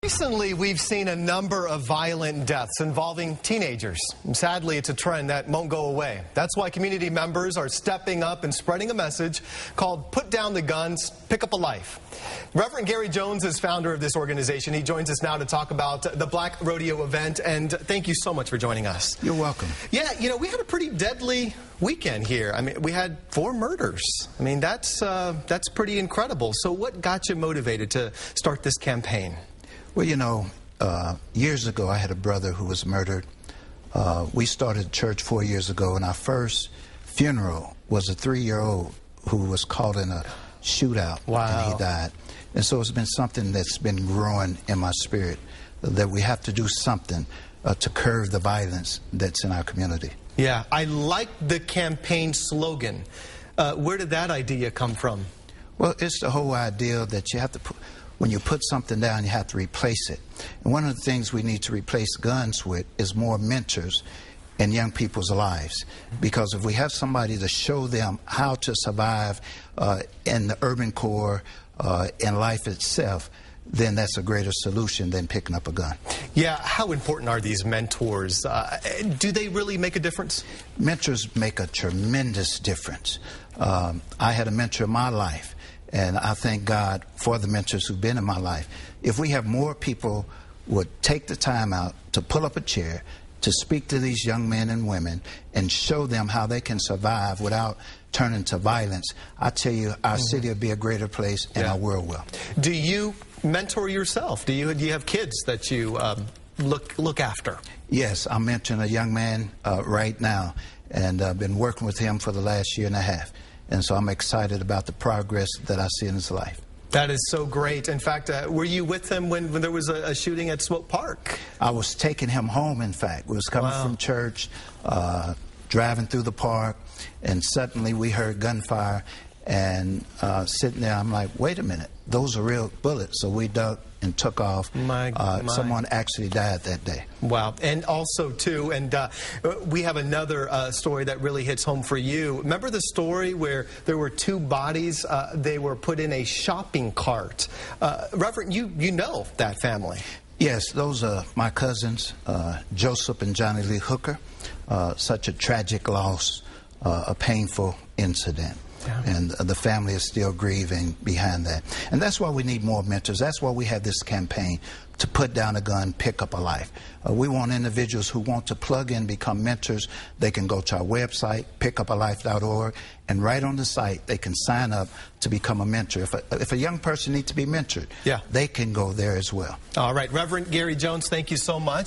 Recently, we've seen a number of violent deaths involving teenagers. And sadly, it's a trend that won't go away. That's why community members are stepping up and spreading a message called Put Down the Guns, Pick Up a Life. Reverend Gary Jones is founder of this organization. He joins us now to talk about the Black Rodeo event. And thank you so much for joining us. You're welcome. Yeah, you know, we had a pretty deadly weekend here. I mean, we had 4 murders. I mean, that's pretty incredible. So what got you motivated to start this campaign? Well, you know, years ago I had a brother who was murdered. We started church 4 years ago, and our first funeral was a 3-year-old who was caught in a shootout. Wow. And he died. And so it's been something that's been growing in my spirit, that we have to do something to curb the violence that's in our community. Yeah, I like the campaign slogan. Where did that idea come from? Well, it's the whole idea that you have to put, when you put something down, you have to replace it. And one of the things we need to replace guns with is more mentors in young people's lives. Because if we have somebody to show them how to survive in the urban core, in life itself, then that's a greater solution than picking up a gun. Yeah, how important are these mentors? Do they really make a difference? Mentors make a tremendous difference. I had a mentor in my life, and I thank God for the mentors who've been in my life. If we have more people would take the time out to pull up a chair, to speak to these young men and women and show them how they can survive without turning to violence, I tell you, our city will be a greater place, and our world will. Do you mentor yourself? Do you have kids that you look after? Yes, I'm mentoring a young man right now, and I've been working with him for the last 1.5 years. And so I'm excited about the progress that I see in his life. That is so great. In fact, were you with him when there was a shooting at Swope Park? I was taking him home, in fact. We was coming from church, driving through the park, and suddenly we heard gunfire. And sitting there, I'm like, wait a minute, those are real bullets. So we ducked and took off. Someone actually died that day. Wow. And also, too, and we have another story that really hits home for you. Remember the story where there were 2 bodies? They were put in a shopping cart. Reverend, you know that family. Yes, those are my cousins, Joseph and Johnny Lee Hooker. Such a tragic loss, a painful incident. Yeah. And the family is still grieving behind that. And that's why we need more mentors. That's why we have this campaign to put down a gun, pick up a life. We want individuals who want to plug in, become mentors. They can go to our website, pickupalife.org, and right on the site they can sign up to become a mentor. If a young person needs to be mentored, they can go there as well. All right, Reverend Gary Jones, thank you so much.